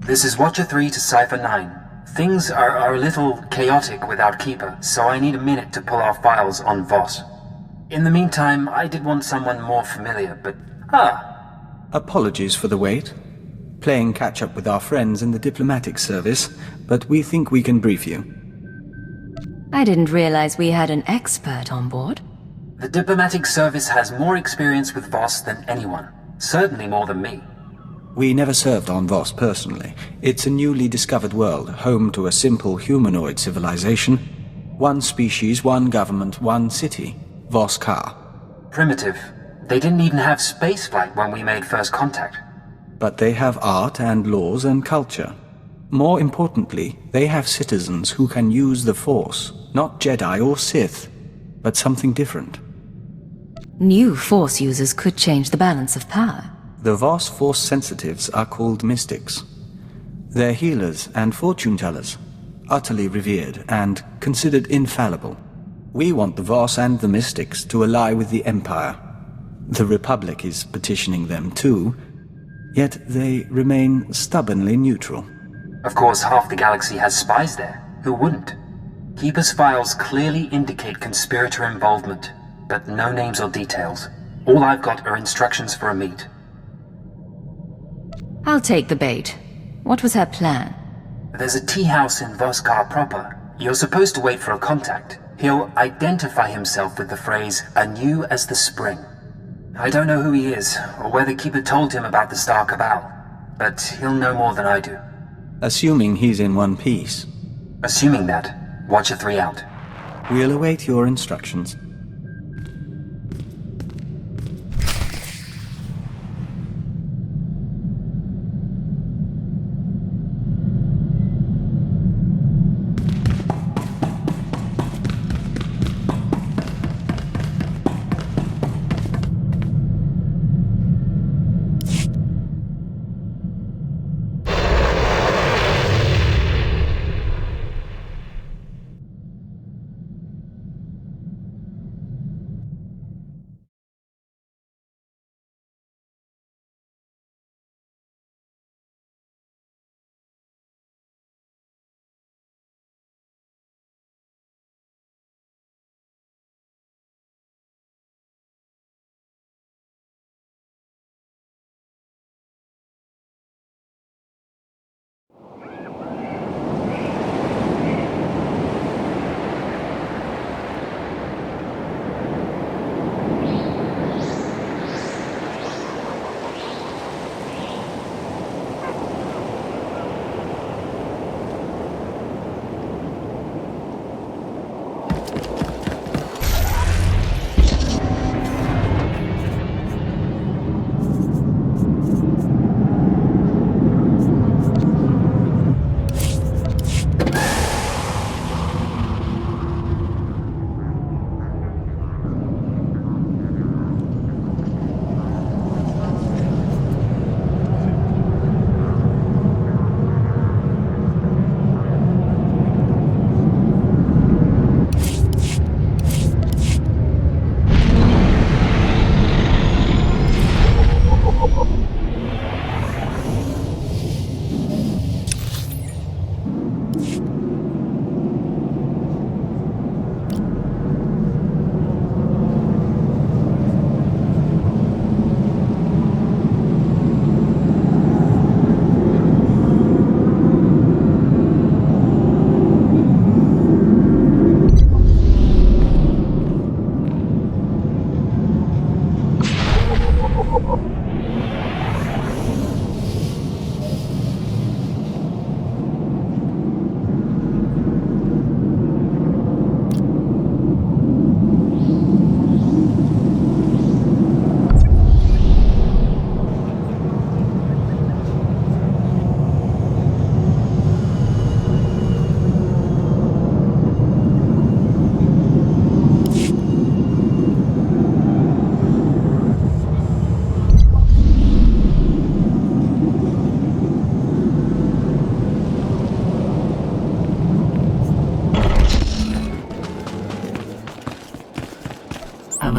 This is Watcher 3 to Cypher 9. Things are a little chaotic without Keeper, so I need a minute to pull our files on Voss. In the meantime, I did want someone more familiar, but... Apologies for the wait. Playing catch-up with our friends in the diplomatic service, but we think we can brief you. I didn't realize we had an expert on board. The diplomatic service has more experience with Voss than anyone. Certainly more than me. We never served on Voss personally. It's a newly discovered world, home to a simple humanoid civilization. One species, one government, one city. Voss-Ka. Primitive. They didn't even have spaceflight when we made first contact. But they have art and laws and culture. More importantly, they have citizens who can use the Force. Not Jedi or Sith, but something different. New Force users could change the balance of power. The Voss Force sensitives are called mystics. They're healers and fortune-tellers, utterly revered and considered infallible. We want the Voss and the mystics to ally with the Empire. The Republic is petitioning them too, yet they remain stubbornly neutral. Of course, half the galaxy has spies there. Who wouldn't? Keeper's files clearly indicate conspirator involvement, but no names or details. All I've got are instructions for a meet. I'll take the bait. What was her plan? There's a tea house in Voss-Ka proper. You're supposed to wait for a contact. He'll identify himself with the phrase, "anew as the spring." I don't know who he is, or whether Keeper told him about the Star Cabal, but he'll know more than I do. Assuming he's in one piece. Assuming that, Watcher 3 out. We'll await your instructions.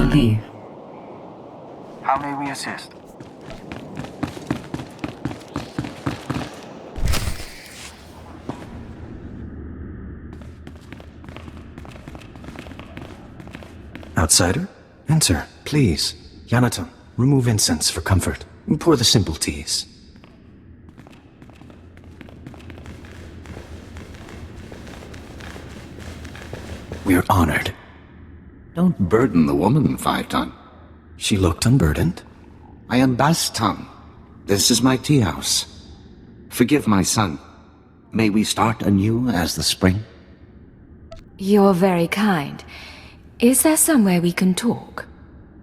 will leave. How may we assist? Outsider? Enter, please. Yanaton, remove incense for comfort. Pour the simple teas. We're honored. Don't burden the woman, Five-Ton. She looked unburdened. I am Bast-Ton. This is my tea house. Forgive my son. May we start anew as the spring? You're very kind. Is there somewhere we can talk?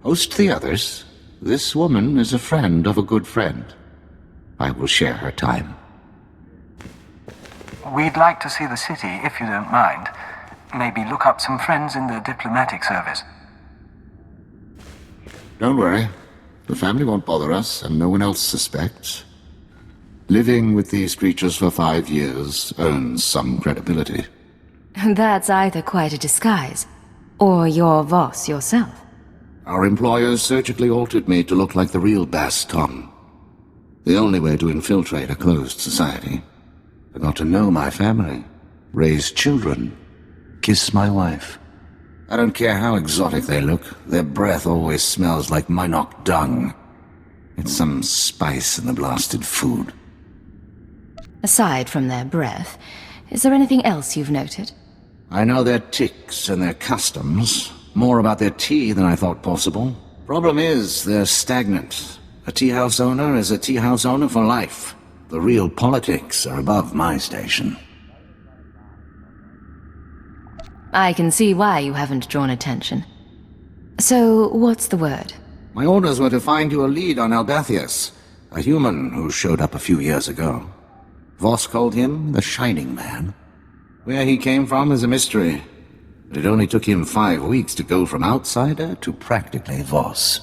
Host the others. This woman is a friend of a good friend. I will share her time. We'd like to see the city, if you don't mind. Maybe look up some friends in the diplomatic service. Don't worry. The family won't bother us, and no one else suspects. Living with these creatures for 5 years earns some credibility. That's either quite a disguise, or you're Voss yourself. Our employers surgically altered me to look like the real Bast-Ton. The only way to infiltrate a closed society. I got to know my family, raise children, kiss my wife. I don't care how exotic they look, their breath always smells like Minok dung. It's some spice in the blasted food. Aside from their breath, is there anything else you've noted? I know their tics and their customs. More about their tea than I thought possible. Problem is, they're stagnant. A tea house owner is a tea house owner for life. The real politics are above my station. I can see why you haven't drawn attention. So, what's the word? My orders were to find you a lead on Albathius, a human who showed up a few years ago. Voss called him the Shining Man. Where he came from is a mystery. But it only took him 5 weeks to go from outsider to practically Voss.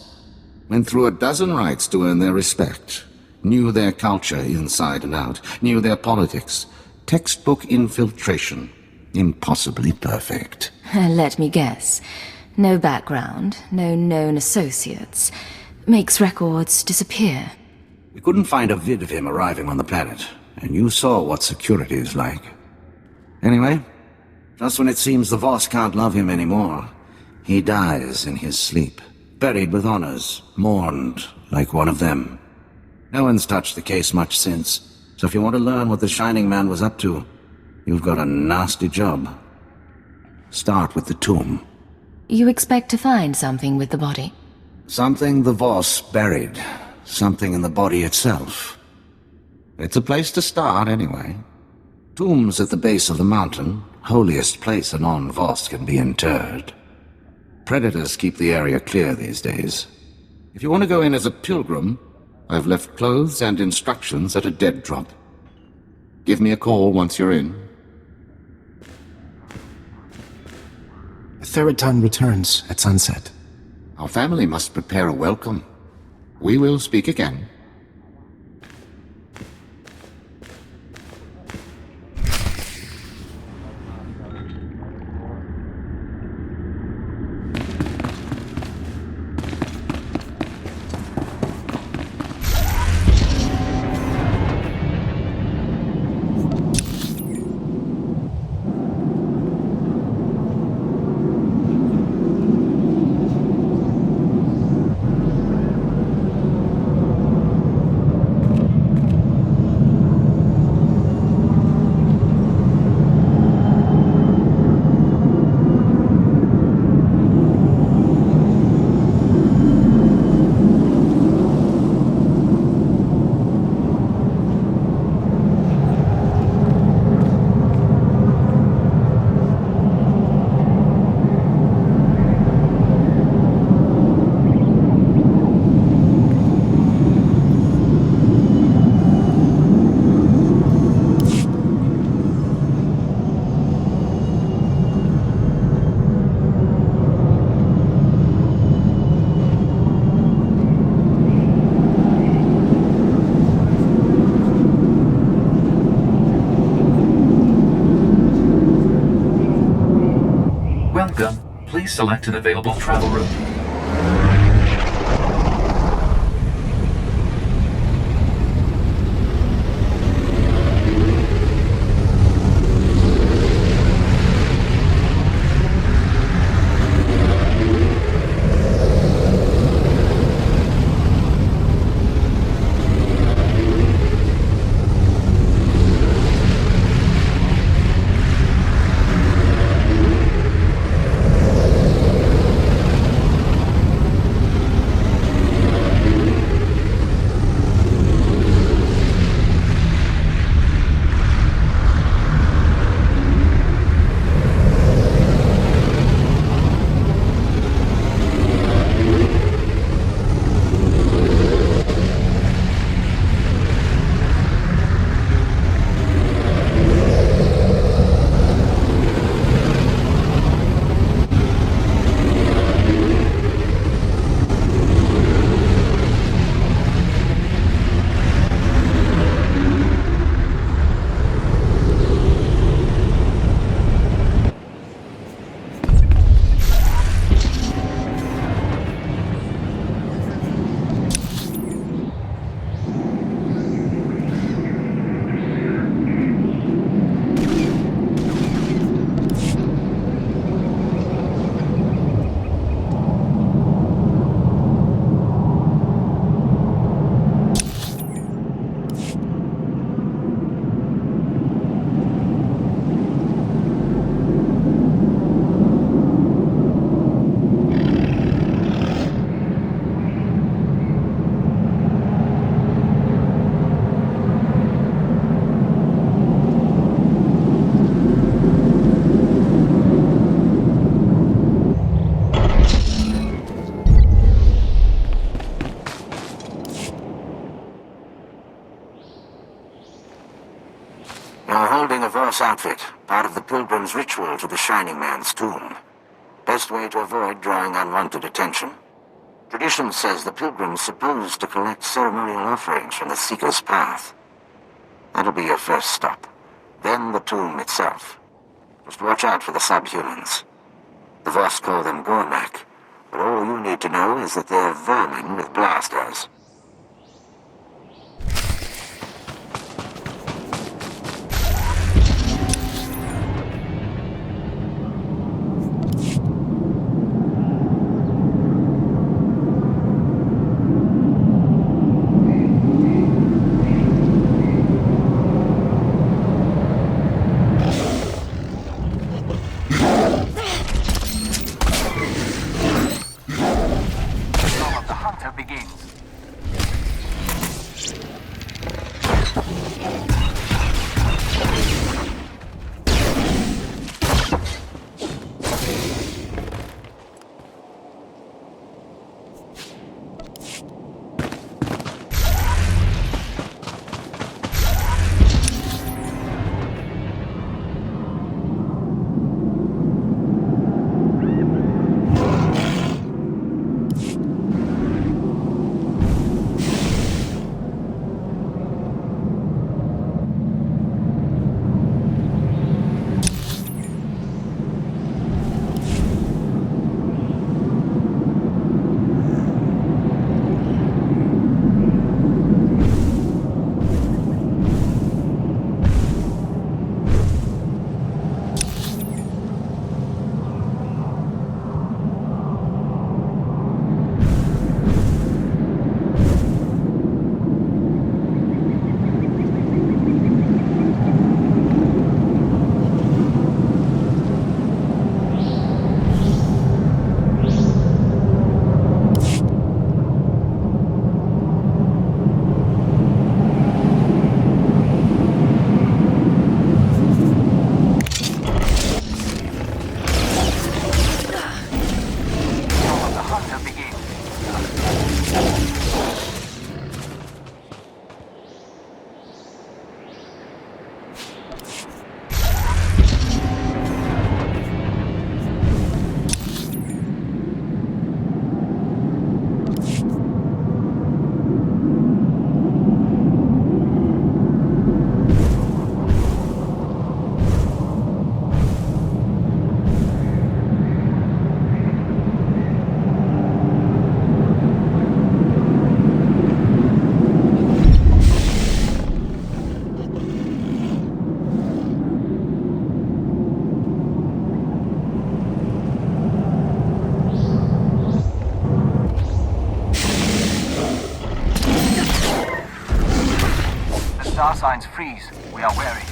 Went through a dozen rites to earn their respect. Knew their culture inside and out. Knew their politics. Textbook infiltration. Impossibly perfect. Let me guess. No background, no known associates. Makes records disappear. We couldn't find a vid of him arriving on the planet, and you saw what security is like. Anyway, just when it seems the Voss can't love him anymore, he dies in his sleep, buried with honors, mourned like one of them. No one's touched the case much since, so if you want to learn what the Shining Man was up to, you've got a nasty job. Start with the tomb. You expect to find something with the body? Something the Voss buried. Something in the body itself. It's a place to start, anyway. Tombs at the base of the mountain, holiest place a non-Voss can be interred. Predators keep the area clear these days. If you want to go in as a pilgrim, I've left clothes and instructions at a dead drop. Give me a call once you're in. Theriton returns at sunset. Our family must prepare a welcome. We will speak again. Please select an available travel route. You're holding a Voss outfit, part of the pilgrim's ritual to the Shining Man's tomb. Best way to avoid drawing unwanted attention. Tradition says the pilgrim's supposed to collect ceremonial offerings from the Seeker's path. That'll be your first stop. Then the tomb itself. Just watch out for the subhumans. The Voss call them Gornak, but all you need to know is that they're vermin with blasters. Star signs freeze. We are wary.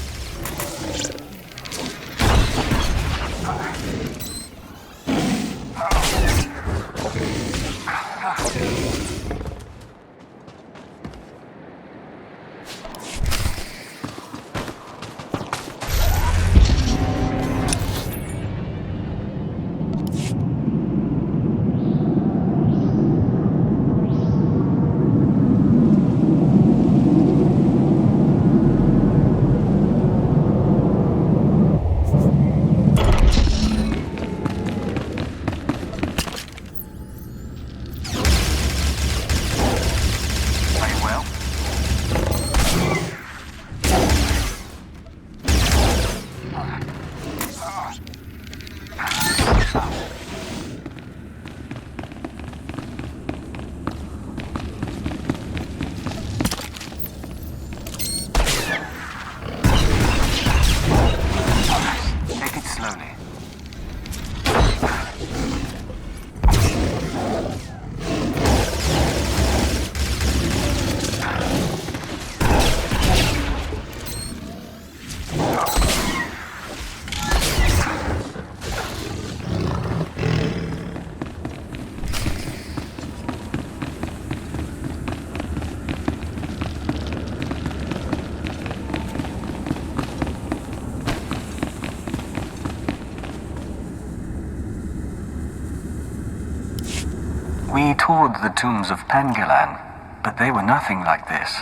We toured the tombs of Pengelan, but they were nothing like this,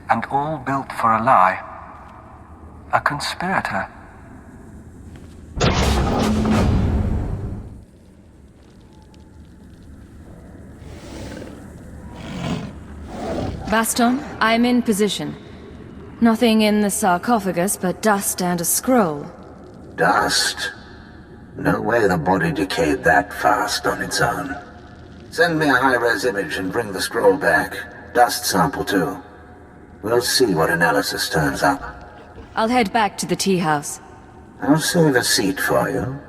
and all built for a lie. A conspirator. Baston, I'm in position. Nothing in the sarcophagus but dust and a scroll. Dust? No way the body decayed that fast on its own. Send me a high-res image and bring the scroll back. Dust sample, too. We'll see what analysis turns up. I'll head back to the tea house. I'll save a seat for you.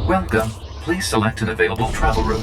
Welcome. Please select an available travel route.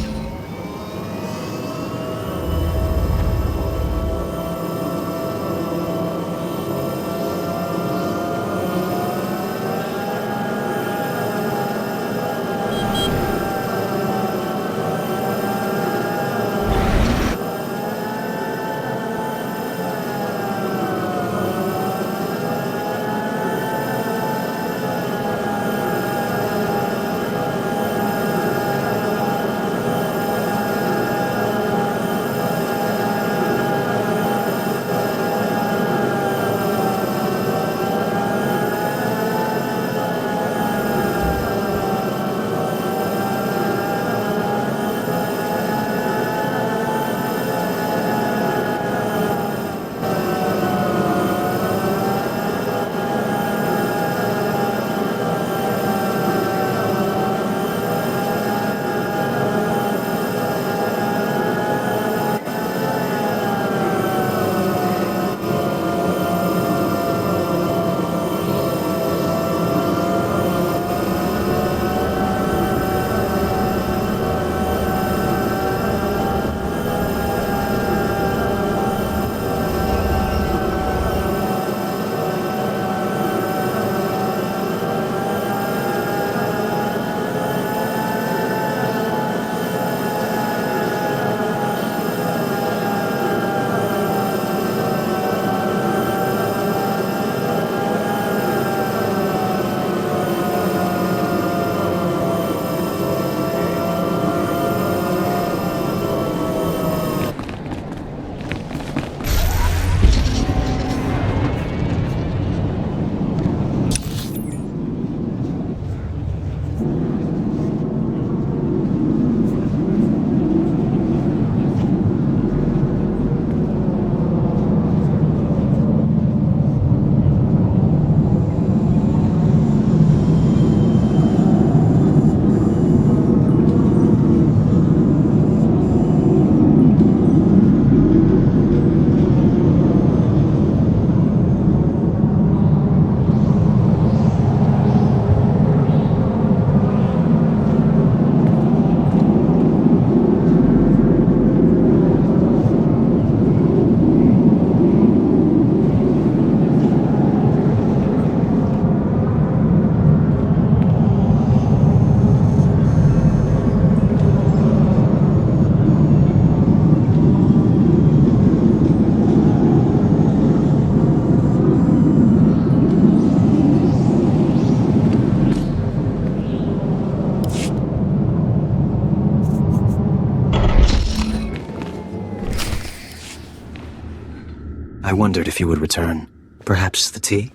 I wondered if you would return. Perhaps the tea?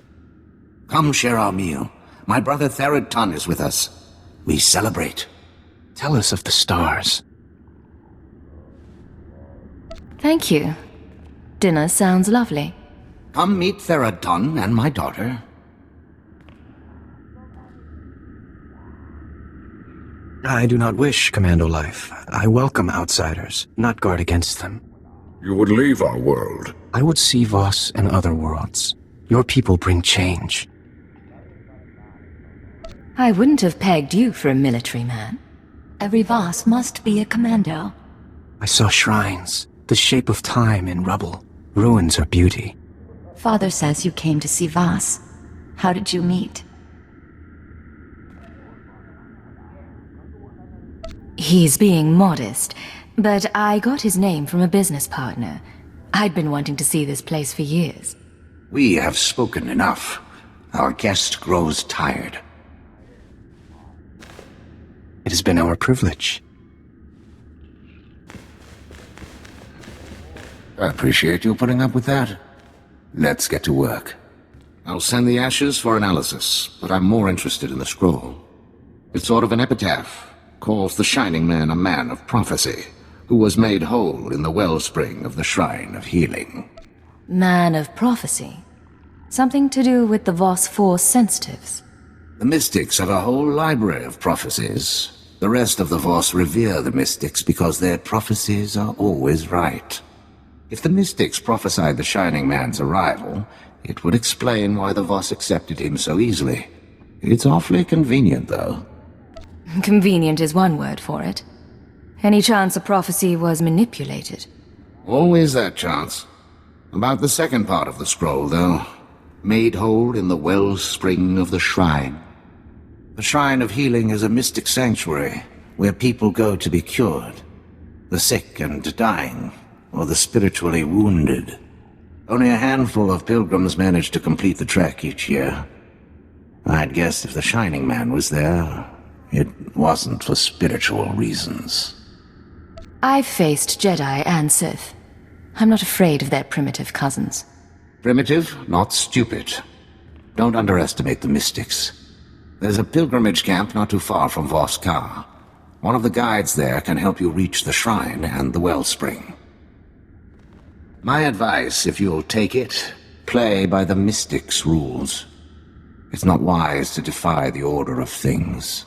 Come share our meal. My brother Therod Tun is with us. We celebrate. Tell us of the stars. Thank you. Dinner sounds lovely. Come meet Therod Tun and my daughter. I do not wish commando life. I welcome outsiders, not guard against them. You would leave our world. I would see Voss and other worlds. Your people bring change. I wouldn't have pegged you for a military man. Every Voss must be a commando. I saw shrines, the shape of time in rubble. Ruins are beauty. Father says you came to see Voss. How did you meet? He's being modest, but I got his name from a business partner. I'd been wanting to see this place for years. We have spoken enough. Our guest grows tired. It has been our privilege. I appreciate you putting up with that. Let's get to work. I'll send the ashes for analysis, but I'm more interested in the scroll. It's sort of an epitaph. Calls the Shining Man a man of prophecy, who was made whole in the wellspring of the Shrine of Healing. Man of prophecy? Something to do with the Voss Force sensitives? The Mystics have a whole library of prophecies. The rest of the Voss revere the Mystics because their prophecies are always right. If the Mystics prophesied the Shining Man's arrival, it would explain why the Voss accepted him so easily. It's awfully convenient, though. Convenient is one word for it. Any chance a prophecy was manipulated? Always that chance. About the second part of the scroll, though. Made whole in the wellspring of the shrine. The Shrine of Healing is a mystic sanctuary, where people go to be cured. The sick and dying, or the spiritually wounded. Only a handful of pilgrims manage to complete the trek each year. I'd guess if the Shining Man was there, it wasn't for spiritual reasons. I've faced Jedi and Sith. I'm not afraid of their primitive cousins. Primitive, not stupid. Don't underestimate the Mystics. There's a pilgrimage camp not too far from Voss-Ka. One of the guides there can help you reach the shrine and the wellspring. My advice, if you'll take it, play by the Mystics' rules. It's not wise to defy the order of things.